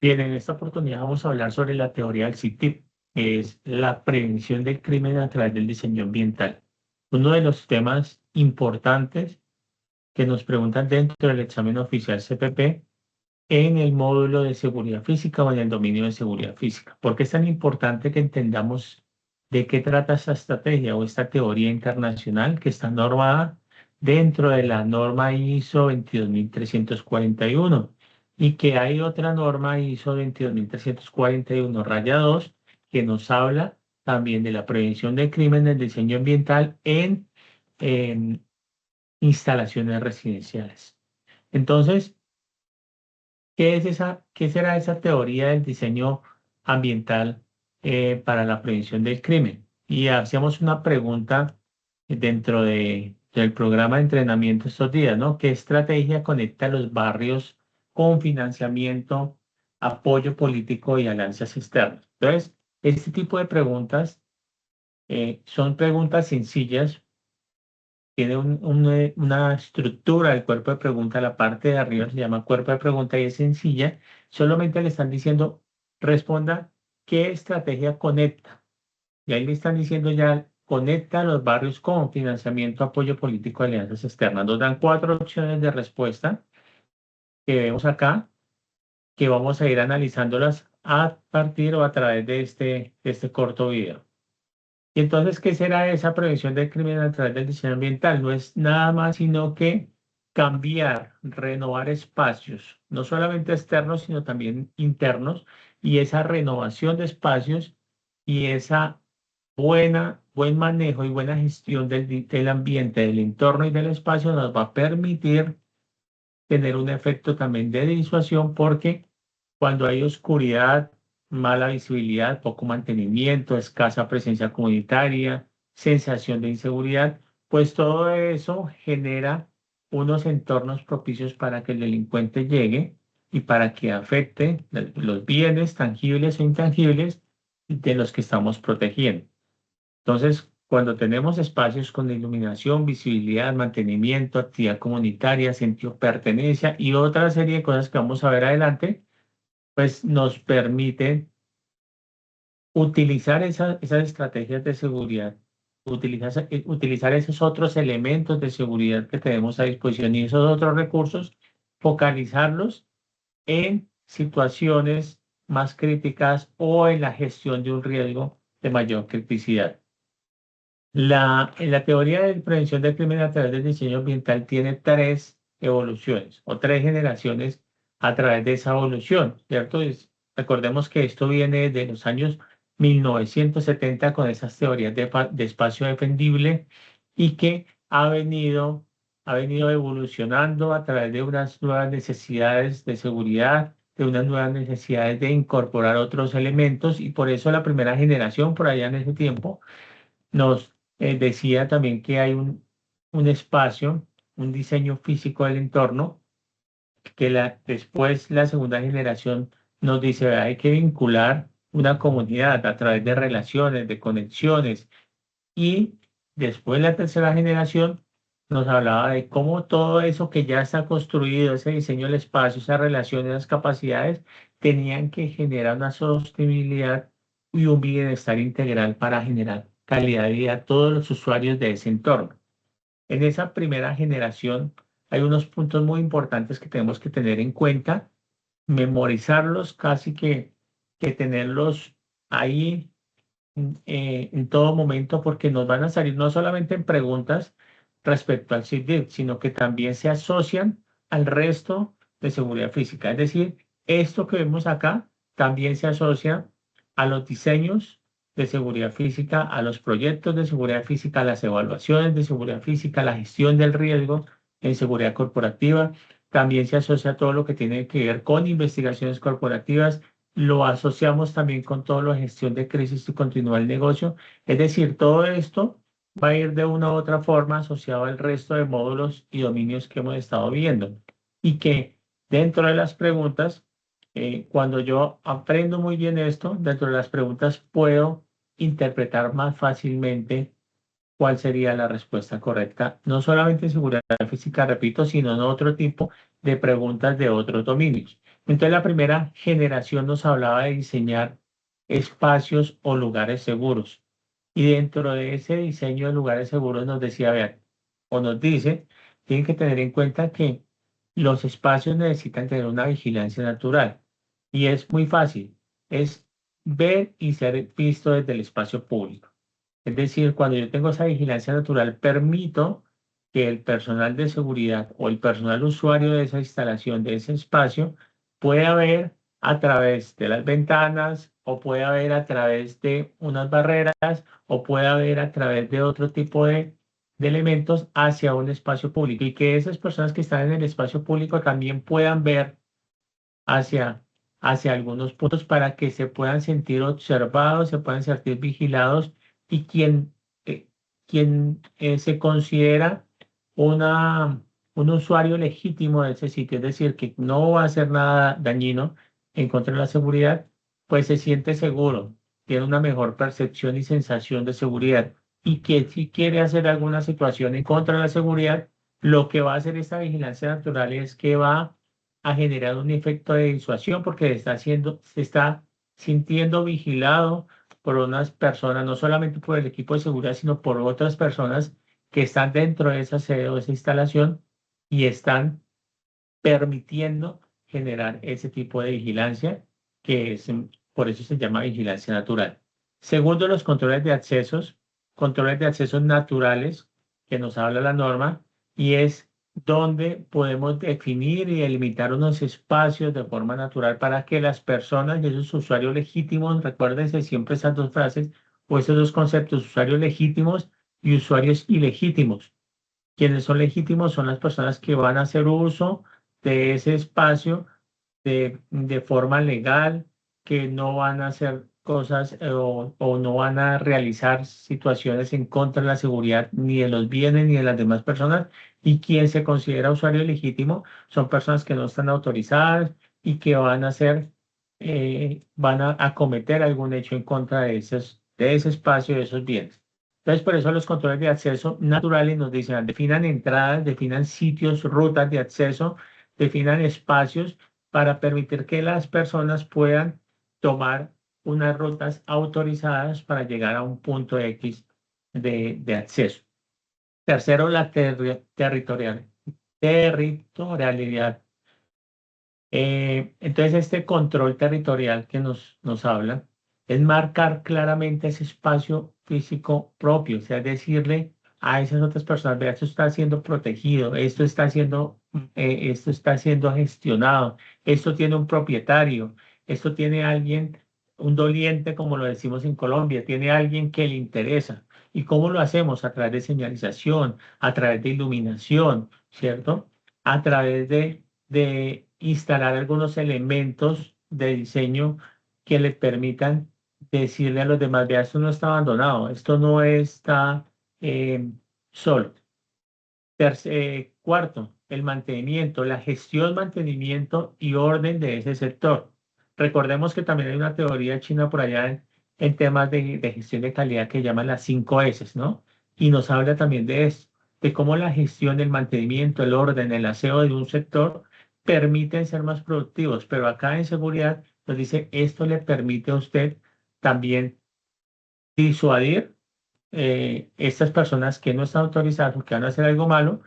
Bien, en esta oportunidad vamos a hablar sobre la teoría del CITIP, que es la prevención del crimen a través del diseño ambiental. Uno de los temas importantes que nos preguntan dentro del examen oficial CPP en el módulo de seguridad física o en el dominio de seguridad física. ¿Por qué es tan importante que entendamos de qué trata esta estrategia o esta teoría internacional que está normada dentro de la norma ISO 22341 y que hay otra norma ISO 22341-2 que nos habla también de la prevención del crimen del diseño ambiental en instalaciones residenciales? Entonces, qué será esa teoría del diseño ambiental para la prevención del crimen? Y hacíamos una pregunta dentro del programa de entrenamiento estos días, ¿no? ¿Qué estrategia conecta los barrios con financiamiento, apoyo político y alianzas externas? Entonces, este tipo de preguntas son preguntas sencillas, tiene una estructura del cuerpo de pregunta, la parte de arriba se llama cuerpo de pregunta y es sencilla, solamente le están diciendo, responda qué estrategia conecta. Y ahí le están diciendo ya, conecta a los barrios con financiamiento, apoyo político, alianzas externas. Nos dan cuatro opciones de respuesta que vemos acá, que vamos a ir analizándolas a partir o a través de este corto video. Y entonces, ¿qué será esa prevención del crimen a través del diseño ambiental? No es nada más sino que cambiar, renovar espacios, no solamente externos, sino también internos, y esa renovación de espacios y esa buen manejo y buena gestión del ambiente, del entorno y del espacio nos va a permitir tener un efecto también de disuasión porque cuando hay oscuridad, mala visibilidad, poco mantenimiento, escasa presencia comunitaria, sensación de inseguridad, pues todo eso genera unos entornos propicios para que el delincuente llegue y para que afecte los bienes tangibles o intangibles de los que estamos protegiendo. Entonces, cuando tenemos espacios con iluminación, visibilidad, mantenimiento, actividad comunitaria, sentido de pertenencia y otra serie de cosas que vamos a ver adelante, pues nos permite utilizar esas estrategias de seguridad, utilizar esos otros elementos de seguridad que tenemos a disposición y esos otros recursos, focalizarlos en situaciones más críticas o en la gestión de un riesgo de mayor criticidad. La teoría de prevención del crimen a través del diseño ambiental tiene tres evoluciones o tres generaciones a través de esa evolución, ¿cierto? Recordemos que esto viene de los años 1970 con esas teorías de espacio defendible y que ha venido evolucionando a través de unas nuevas necesidades de seguridad, de unas nuevas necesidades de incorporar otros elementos y por eso la primera generación por allá en ese tiempo nos decía también que hay un espacio, un diseño físico del entorno, que después la segunda generación nos dice, "Vea, hay que vincular una comunidad a través de relaciones, de conexiones, y después la tercera generación nos hablaba de cómo todo eso que ya está construido, ese diseño del espacio, esas relaciones, esas capacidades, tenían que generar una sostenibilidad y un bienestar integral para generar calidad de vida a todos los usuarios de ese entorno. En esa primera generación hay unos puntos muy importantes que tenemos que tener en cuenta, memorizarlos, casi que tenerlos ahí en todo momento porque nos van a salir no solamente en preguntas respecto al CIDIP, sino que también se asocian al resto de seguridad física. Es decir, esto que vemos acá también se asocia a los diseños de seguridad física, a los proyectos de seguridad física, a las evaluaciones de seguridad física, a la gestión del riesgo en seguridad corporativa. También se asocia a todo lo que tiene que ver con investigaciones corporativas, lo asociamos también con todo lo de gestión de crisis y continuar el negocio. Es decir, todo esto va a ir de una u otra forma asociado al resto de módulos y dominios que hemos estado viendo. Y que dentro de las preguntas, cuando yo aprendo muy bien esto, dentro de las preguntas puedo interpretar más fácilmente cuál sería la respuesta correcta, no solamente en seguridad física, repito, sino en otro tipo de preguntas de otros dominios. Entonces, la primera generación nos hablaba de diseñar espacios o lugares seguros. Y dentro de ese diseño de lugares seguros nos decía, vean, o nos dice, tienen que tener en cuenta que los espacios necesitan tener una vigilancia natural. Y es muy fácil, es ver y ser visto desde el espacio público. Es decir, cuando yo tengo esa vigilancia natural, permito que el personal de seguridad o el personal usuario de esa instalación, de ese espacio, pueda ver a través de las ventanas o pueda ver a través de unas barreras o pueda ver a través de otro tipo de elementos hacia un espacio público y que esas personas que están en el espacio público también puedan ver hacia, hacia algunos puntos para que se puedan sentir observados, se puedan sentir vigilados y eh, quien se considera una, un usuario legítimo de ese sitio, es decir, que no va a hacer nada dañino en contra de la seguridad, pues se siente seguro, tiene una mejor percepción y sensación de seguridad y que si quiere hacer alguna situación en contra de la seguridad, lo que va a hacer esta vigilancia natural es que va a generar un efecto de disuasión porque se está sintiendo vigilado por unas personas, no solamente por el equipo de seguridad, sino por otras personas que están dentro de esa sede o esa instalación y están permitiendo generar ese tipo de vigilancia que es, por eso se llama vigilancia natural. Segundo, los controles de accesos naturales que nos habla la norma y es donde podemos definir y delimitar unos espacios de forma natural para que las personas y esos usuarios legítimos, recuérdense siempre esas dos frases o esos dos conceptos, usuarios legítimos y usuarios ilegítimos. Quienes son legítimos son las personas que van a hacer uso de ese espacio de forma legal, que no van a hacer cosas o no van a realizar situaciones en contra de la seguridad ni de los bienes ni de las demás personas. Y quien se considera usuario legítimo son personas que no están autorizadas y que van a hacer, van a cometer algún hecho en contra de ese espacio, de esos bienes. Entonces, por eso los controles de acceso naturales nos dicen, definan entradas, definan sitios, rutas de acceso, definan espacios para permitir que las personas puedan tomar unas rutas autorizadas para llegar a un punto X de acceso. Tercero, la territorialidad. Entonces, este control territorial que nos habla es marcar claramente ese espacio físico propio, o sea, decirle a esas otras personas, vea, esto está siendo protegido, esto está siendo gestionado, esto tiene un propietario, esto tiene alguien, un doliente, como lo decimos en Colombia, tiene alguien que le interesa. ¿Y cómo lo hacemos? A través de señalización, a través de iluminación, ¿cierto? A través de instalar algunos elementos de diseño que le permitan decirle a los demás, vea, esto no está abandonado, esto no está eh, solo. Cuarto, el mantenimiento, la gestión, mantenimiento y orden de ese sector. Recordemos que también hay una teoría china por allá en temas de gestión de calidad que llaman las 5 S, ¿no? Y nos habla también de esto, de cómo la gestión, el mantenimiento, el orden, el aseo de un sector permiten ser más productivos. Pero acá en seguridad nos dice, esto le permite a usted también disuadir estas personas que no están autorizadas o que van a hacer algo malo,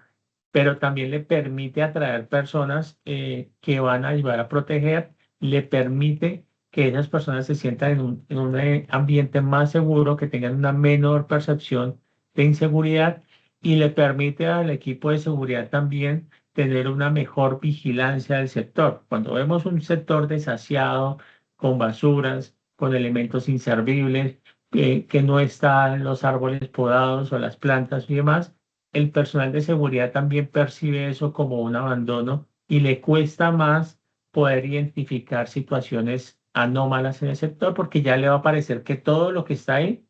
pero también le permite atraer personas que van a ayudar a proteger, le permite que esas personas se sientan en un ambiente más seguro, que tengan una menor percepción de inseguridad y le permite al equipo de seguridad también tener una mejor vigilancia del sector. Cuando vemos un sector desasiado, con basuras, con elementos inservibles, que no están los árboles podados o las plantas y demás, el personal de seguridad también percibe eso como un abandono y le cuesta más poder identificar situaciones anómalas en el sector porque ya le va a parecer que todo lo que está ahí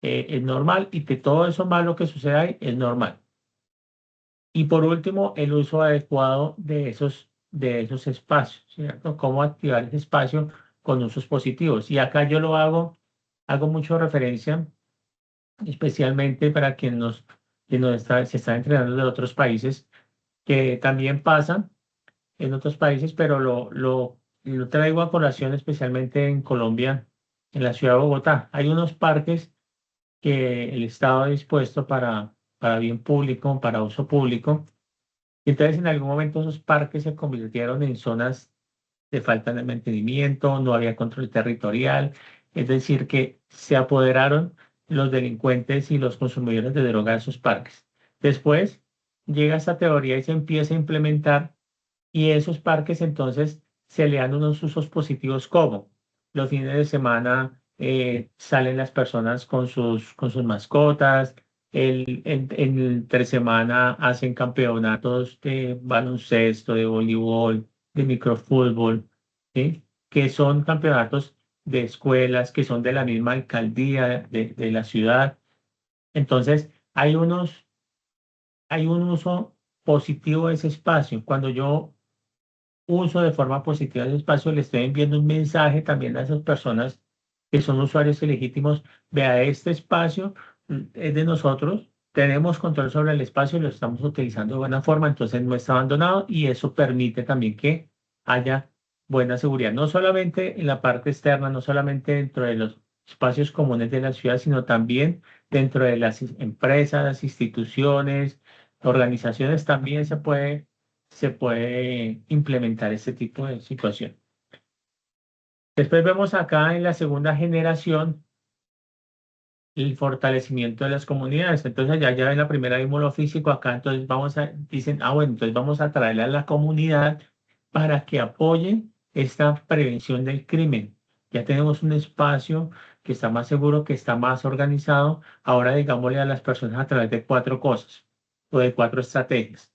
es normal y que todo eso malo que sucede ahí es normal. Y por último, el uso adecuado de esos espacios, ¿cierto? Cómo activar ese espacio con usos positivos. Y acá yo hago mucho referencia especialmente para se está entrenando de otros países, que también pasa en otros países, pero lo traigo a colación especialmente en Colombia, en la ciudad de Bogotá. Hay unos parques que el Estado ha dispuesto para bien público, para uso público. Y entonces en algún momento esos parques se convirtieron en zonas de falta de mantenimiento, no había control territorial, es decir, que se apoderaron los delincuentes y los consumidores de droga de esos parques. Después llega esta teoría y se empieza a implementar y esos parques entonces se le dan unos usos positivos como los fines de semana salen las personas con sus mascotas, entre semana hacen campeonatos de baloncesto, de voleibol, de microfútbol, ¿sí? Que son campeonatos de escuelas, que son de la misma alcaldía de la ciudad. Entonces, hay un uso positivo de ese espacio. Cuando yo uso de forma positiva ese espacio, le estoy enviando un mensaje también a esas personas que son usuarios ilegítimos. Vea, este espacio es de nosotros, tenemos control sobre el espacio y lo estamos utilizando de buena forma, entonces no está abandonado y eso permite también que haya buena seguridad, no solamente en la parte externa, no solamente dentro de los espacios comunes de la ciudad, sino también dentro de las empresas, instituciones, organizaciones, también se puede implementar este tipo de situación. Después vemos acá en la segunda generación el fortalecimiento de las comunidades. Entonces allá ya en la primera vimos lo físico, acá entonces dicen, bueno, entonces vamos a traerle a la comunidad para que apoye esta prevención del crimen. Ya tenemos un espacio que está más seguro, que está más organizado. Ahora digámosle a las personas a través de cuatro cosas o de cuatro estrategias.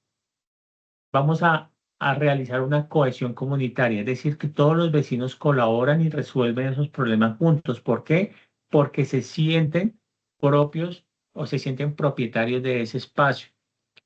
Vamos a realizar una cohesión comunitaria, es decir, que todos los vecinos colaboran y resuelven esos problemas juntos. ¿Por qué? Porque se sienten propios o se sienten propietarios de ese espacio.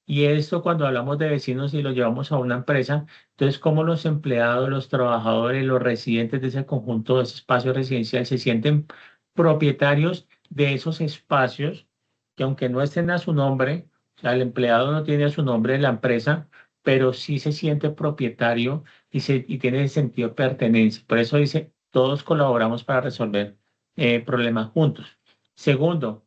Y esto cuando hablamos de vecinos y lo llevamos a una empresa, entonces cómo los empleados, los trabajadores, los residentes de ese conjunto, de ese espacio residencial, se sienten propietarios de esos espacios que aunque no estén a su nombre, o sea, el empleado no tiene a su nombre en la empresa, pero sí se siente propietario y tiene el sentido de pertenencia. Por eso dice, todos colaboramos para resolver problemas juntos. Segundo,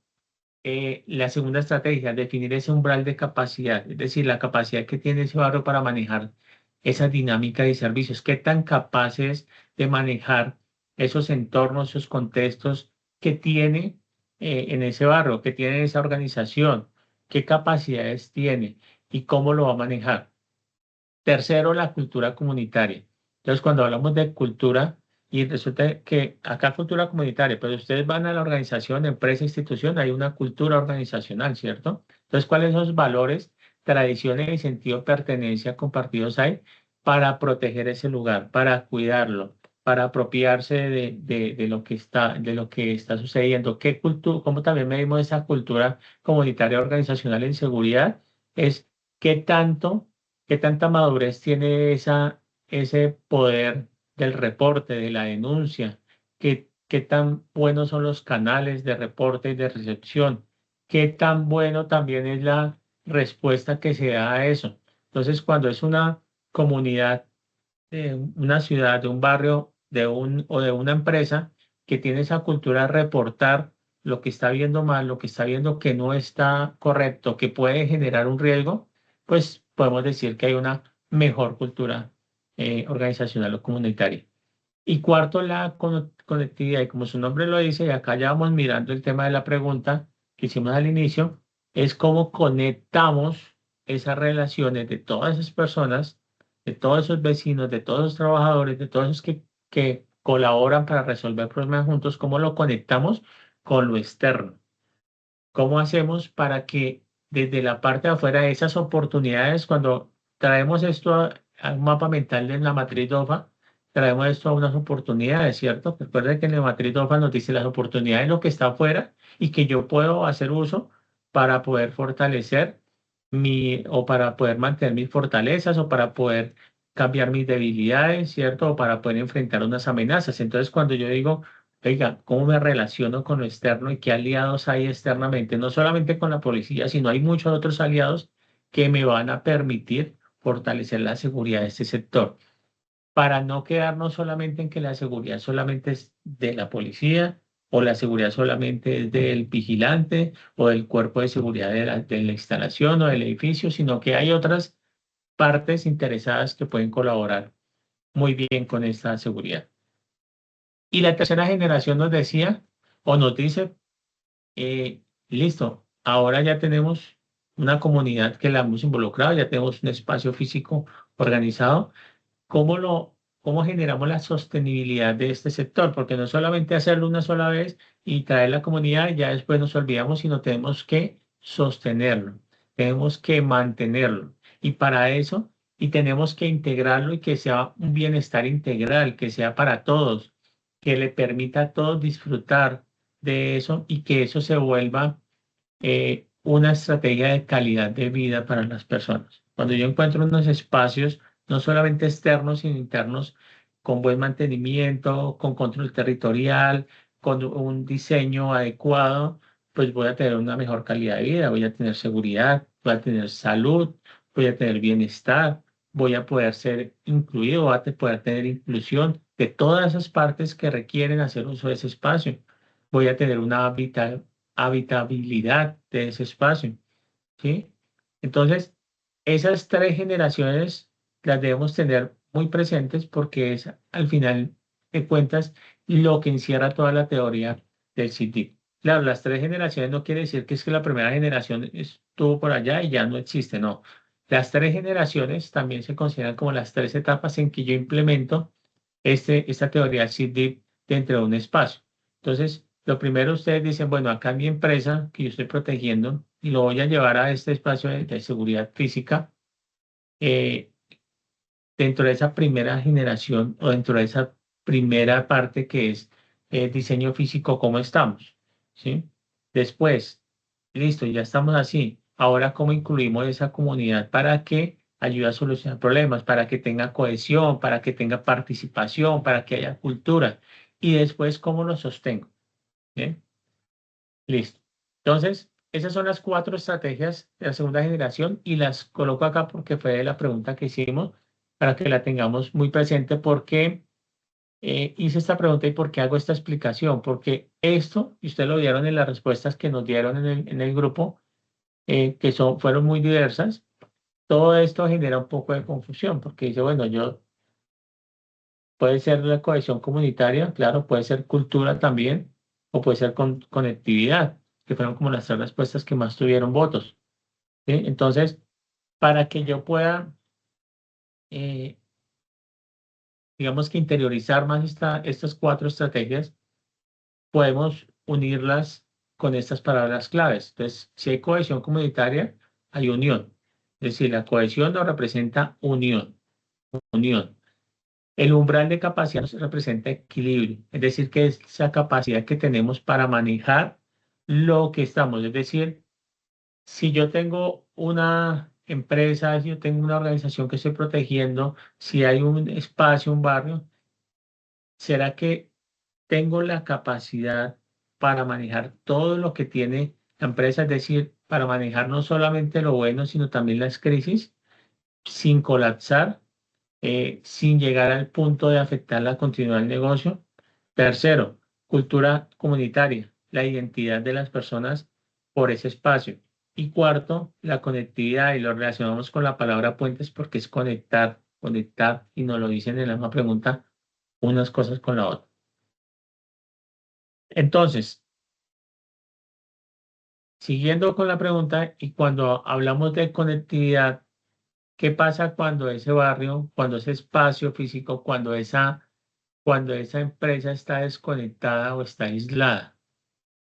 la segunda estrategia, definir ese umbral de capacidad, es decir, la capacidad que tiene ese barrio para manejar esa dinámica de servicios, qué tan capaces de manejar esos entornos, esos contextos que tiene en ese barrio, que tiene esa organización, qué capacidades tiene y cómo lo va a manejar. Tercero, la cultura comunitaria. Entonces, cuando hablamos de cultura, y resulta que acá cultura comunitaria, pero ustedes van a la organización, empresa, institución, hay una cultura organizacional, ¿cierto? Entonces, ¿cuáles son los valores, tradiciones y sentido de pertenencia compartidos hay para proteger ese lugar, para cuidarlo, para apropiarse de lo que está sucediendo? ¿Qué cultura, cómo también medimos esa cultura comunitaria organizacional en seguridad? Es qué tanto ¿qué tanta madurez tiene ese poder del reporte, de la denuncia? ¿Qué tan buenos son los canales de reporte y de recepción? ¿Qué tan bueno también es la respuesta que se da a eso? Entonces, cuando es una comunidad, de una ciudad, de un barrio, o de una empresa que tiene esa cultura de reportar lo que está viendo mal, lo que está viendo que no está correcto, que puede generar un riesgo, pues podemos decir que hay una mejor cultura organizacional o comunitaria. Y cuarto, la conectividad. Y como su nombre lo dice, y acá ya vamos mirando el tema de la pregunta que hicimos al inicio, es cómo conectamos esas relaciones de todas esas personas, de todos esos vecinos, de todos los trabajadores, de todos esos que colaboran para resolver problemas juntos, cómo lo conectamos con lo externo. ¿Cómo hacemos para que desde la parte de afuera esas oportunidades, cuando traemos esto a un mapa mental de la matriz DOFA, traemos esto a unas oportunidades, ¿cierto? Recuerda que en la matriz DOFA nos dice las oportunidades, lo que está afuera y que yo puedo hacer uso para poder fortalecer o para poder mantener mis fortalezas o para poder cambiar mis debilidades, ¿cierto? O para poder enfrentar unas amenazas. Entonces, cuando yo digo oiga, ¿cómo me relaciono con lo externo y qué aliados hay externamente? No solamente con la policía, sino hay muchos otros aliados que me van a permitir fortalecer la seguridad de este sector. para no quedarnos solamente en que la seguridad solamente es de la policía o la seguridad solamente es del vigilante o del cuerpo de seguridad de la instalación o del edificio, sino que hay otras partes interesadas que pueden colaborar muy bien con esta seguridad. Y la tercera generación nos decía o nos dice, listo, ahora ya tenemos una comunidad que la hemos involucrado, ya tenemos un espacio físico organizado. ¿Cómo cómo generamos la sostenibilidad de este sector? Porque no solamente hacerlo una sola vez y traer la comunidad, y ya después nos olvidamos, sino tenemos que sostenerlo, tenemos que mantenerlo. Y para eso, y tenemos que integrarlo y que sea un bienestar integral, que sea para todos, que le permita a todos disfrutar de eso y que eso se vuelva una estrategia de calidad de vida para las personas. Cuando yo encuentro unos espacios, no solamente externos, sino internos, con buen mantenimiento, con control territorial, con un diseño adecuado, pues voy a tener una mejor calidad de vida, voy a tener seguridad, voy a tener salud, voy a tener bienestar, voy a poder ser incluido, voy a poder tener inclusión de todas esas partes que requieren hacer uso de ese espacio. Voy a tener una habitabilidad de ese espacio, ¿sí? Entonces, esas tres generaciones las debemos tener muy presentes porque es al final de cuentas lo que encierra toda la teoría del CITIC. Claro, las tres generaciones no quiere decir que es que la primera generación estuvo por allá y ya no existe, no. Las tres generaciones también se consideran como las tres etapas en que yo implemento esta teoría del CITIC dentro de un espacio. Entonces, lo primero ustedes dicen, bueno, acá en mi empresa que yo estoy protegiendo y lo voy a llevar a este espacio de seguridad física, eh, dentro de esa primera generación o dentro de esa primera parte que es diseño físico, ¿cómo estamos? ¿Sí? Después, listo, ya estamos así. Ahora, ¿cómo incluimos esa comunidad para que ayude a solucionar problemas, para que tenga cohesión, para que tenga participación, para que haya cultura? Y después, ¿cómo lo sostengo? ¿Bien? Listo. Entonces, esas son las cuatro estrategias de la segunda generación y las coloco acá porque fue la pregunta que hicimos para que la tengamos muy presente porque hice esta pregunta y por qué hago esta explicación. Porque esto, y ustedes lo vieron en las respuestas que nos dieron en el grupo, que fueron muy diversas, todo esto genera un poco de confusión porque dice, bueno, puede ser la cohesión comunitaria, claro, puede ser cultura también, o puede ser conectividad, que fueron como las tres respuestas que más tuvieron votos. ¿Sí? Entonces, para que yo pueda, eh, digamos que interiorizar más estas cuatro estrategias, podemos unirlas con estas palabras claves. Entonces, si hay cohesión comunitaria, hay unión. Es decir, la cohesión nos representa unión, unión. El umbral de capacidad nos representa equilibrio, es decir, que es esa capacidad que tenemos para manejar lo que estamos. Es decir, si yo tengo una empresa, si yo tengo una organización que estoy protegiendo, si hay un espacio, un barrio, ¿será que tengo la capacidad para manejar todo lo que tiene la empresa? Es decir, para manejar no solamente lo bueno, sino también las crisis, sin colapsar, sin llegar al punto de afectar la continuidad del negocio. Tercero, cultura comunitaria, la identidad de las personas por ese espacio. Y cuarto, la conectividad, y lo relacionamos con la palabra puentes porque es conectar, conectar, y nos lo dicen en la misma pregunta, unas cosas con la otra. Entonces, siguiendo con la pregunta, y cuando hablamos de conectividad, ¿qué pasa cuando ese barrio, cuando ese espacio físico, cuando esa empresa está desconectada o está aislada?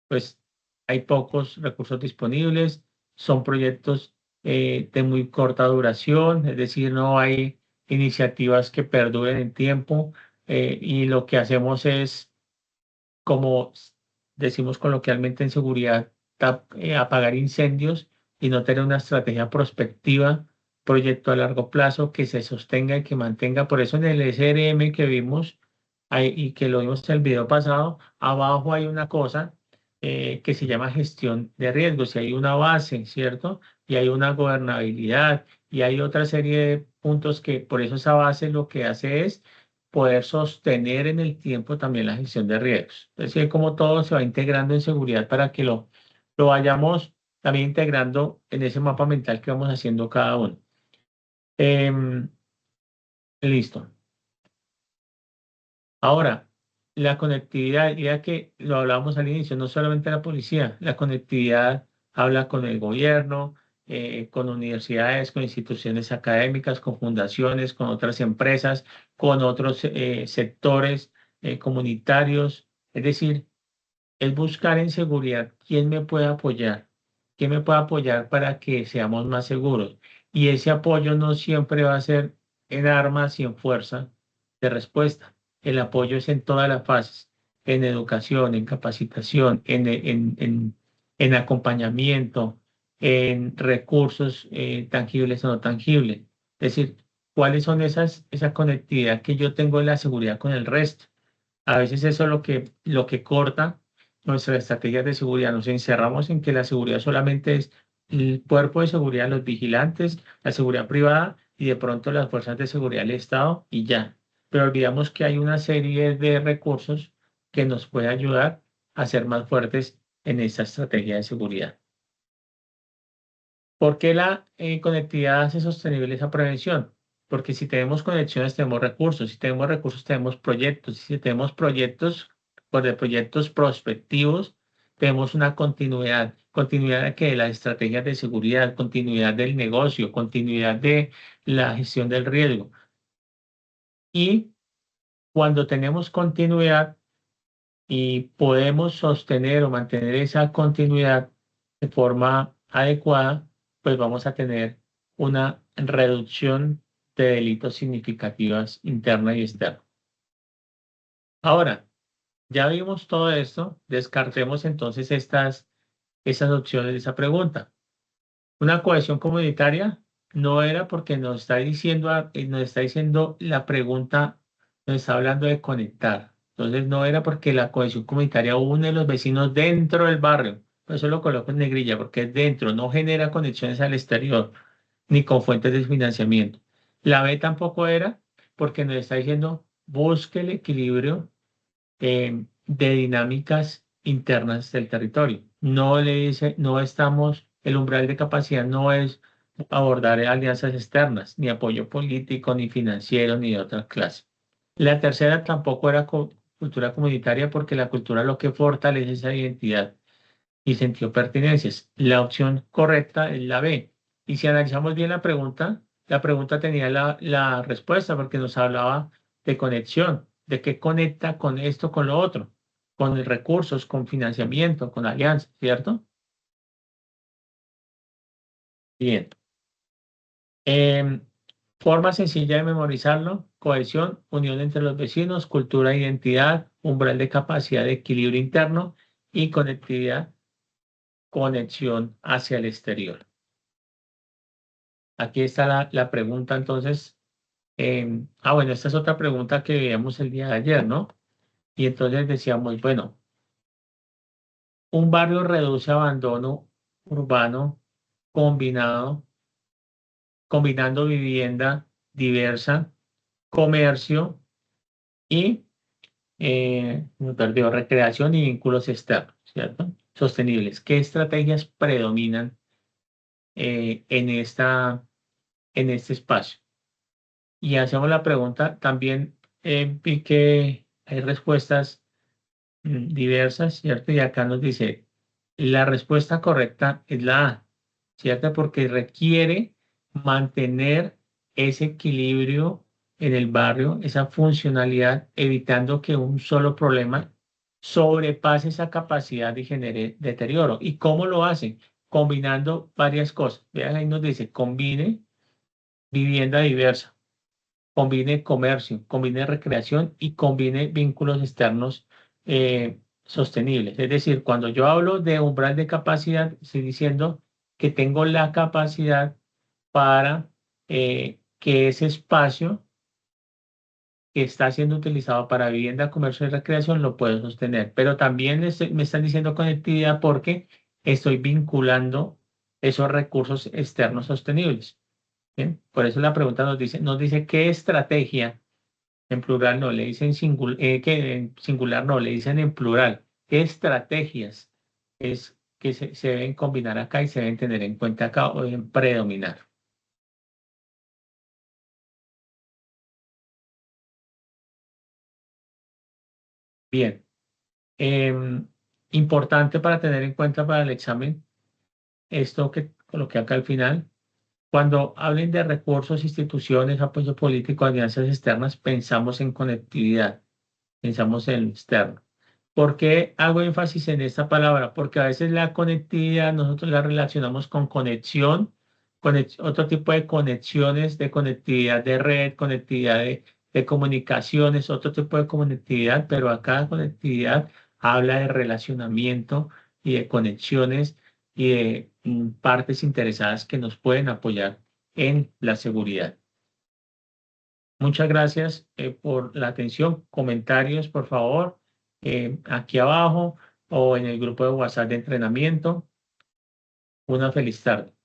Pues hay pocos recursos disponibles, son proyectos de muy corta duración, es decir, no hay iniciativas que perduren en tiempo, y lo que hacemos es, como decimos coloquialmente en seguridad, apagar incendios y no tener una estrategia prospectiva, proyecto a largo plazo que se sostenga y que mantenga. Por eso en el SRM que vimos y que lo vimos en el video pasado, abajo hay una cosa que se llama gestión de riesgos y hay una base, ¿cierto? Y hay una gobernabilidad y hay otra serie de puntos que por eso esa base lo que hace es poder sostener en el tiempo también la gestión de riesgos. Es decir, como todo se va integrando en seguridad para que lo vayamos también integrando en ese mapa mental que vamos haciendo cada uno. Em, listo. Ahora, la conectividad, ya que lo hablábamos al inicio, no solamente la policía, la conectividad habla con el gobierno, con universidades, con instituciones académicas, con fundaciones, con otras empresas, con otros sectores comunitarios. Es decir, es buscar en seguridad quién me puede apoyar, quién me puede apoyar para que seamos más seguros. Y ese apoyo no siempre va a ser en armas y en fuerza de respuesta. El apoyo es en todas las fases, en educación, en capacitación, en acompañamiento, en recursos tangibles o no tangibles. Es decir, cuáles son esa conectividad que yo tengo en la seguridad con el resto. A veces eso es lo que corta nuestras estrategias de seguridad. Nos encerramos en que la seguridad solamente es el cuerpo de seguridad, los vigilantes, la seguridad privada y de pronto las fuerzas de seguridad del Estado y ya. Pero olvidamos que hay una serie de recursos que nos puede ayudar a ser más fuertes en esta estrategia de seguridad. ¿Por qué la conectividad hace sostenible esa prevención? Porque si tenemos conexiones, tenemos recursos. Si tenemos recursos, tenemos proyectos. Si tenemos proyectos, pues de proyectos prospectivos, tenemos una continuidad. Continuidad de que las estrategias de seguridad, continuidad del negocio, continuidad de la gestión del riesgo. Y cuando tenemos continuidad y podemos sostener o mantener esa continuidad de forma adecuada, pues vamos a tener una reducción de delitos significativas interna y externa. Ahora, ya vimos todo esto, descartemos entonces esas opciones de esa pregunta. Una cohesión comunitaria no era porque nos está diciendo la pregunta, nos está hablando de conectar. Entonces no era porque la cohesión comunitaria une a los vecinos dentro del barrio. Por eso lo coloco en negrilla, porque es dentro, no genera conexiones al exterior, ni con fuentes de financiamiento. La B tampoco era porque nos está diciendo busque el equilibrio de dinámicas internas del territorio. No le dice, no estamos, el umbral de capacidad no es abordar alianzas externas, ni apoyo político, ni financiero, ni de otra clase. La tercera tampoco era cultura comunitaria porque la cultura lo que fortalece es esa identidad y sentido de pertenencias. La opción correcta es la B. Y si analizamos bien la pregunta tenía la respuesta porque nos hablaba de conexión, de qué conecta con esto, con lo otro, con recursos, con financiamiento, con alianzas, ¿cierto? Bien. Em, Forma sencilla de memorizarlo: cohesión, unión entre los vecinos, cultura e identidad, umbral de capacidad de equilibrio interno y conectividad, conexión hacia el exterior. Aquí está la pregunta entonces. Bueno, esta es otra pregunta que veíamos el día de ayer, ¿no? Y entonces decíamos, bueno, un barrio reduce abandono urbano combinado, combinando vivienda diversa, comercio y, me perdió, recreación y vínculos externos, ¿cierto? Sostenibles. ¿Qué estrategias predominan en este espacio? Y hacemos la pregunta, también vi que hay respuestas diversas, ¿cierto? Y acá nos dice, la respuesta correcta es la A, ¿cierto? Porque requiere mantener ese equilibrio en el barrio, esa funcionalidad, evitando que un solo problema sobrepase esa capacidad y genere deterioro. ¿Y cómo lo hace? Combinando varias cosas. Vean, ahí nos dice, combine vivienda diversa, combine comercio, combine recreación y combine vínculos externos sostenibles. Es decir, cuando yo hablo de umbral de capacidad, estoy diciendo que tengo la capacidad para que ese espacio que está siendo utilizado para vivienda, comercio y recreación lo puedo sostener. Pero también me están diciendo conectividad porque estoy vinculando esos recursos externos sostenibles. ¿Bien? Por eso la pregunta nos dice qué estrategia En plural no, le dicen que en singular no, le dicen en plural. ¿Qué estrategias es que se deben combinar acá y se deben tener en cuenta acá o deben predominar? Bien. Em, Importante para tener en cuenta para el examen, esto que coloqué acá al final. Cuando hablen de recursos, instituciones, apoyo político, alianzas externas, pensamos en conectividad, pensamos en lo externo. ¿Por qué hago énfasis en esta palabra? Porque a veces la conectividad nosotros la relacionamos con conexión, otro tipo de conexiones, de conectividad de red, conectividad de comunicaciones, otro tipo de conectividad, pero acá conectividad habla de relacionamiento y de conexiones y de partes interesadas que nos pueden apoyar en la seguridad. Muchas gracias por la atención. Comentarios, por favor, aquí abajo o en el grupo de WhatsApp de entrenamiento. Una feliz tarde.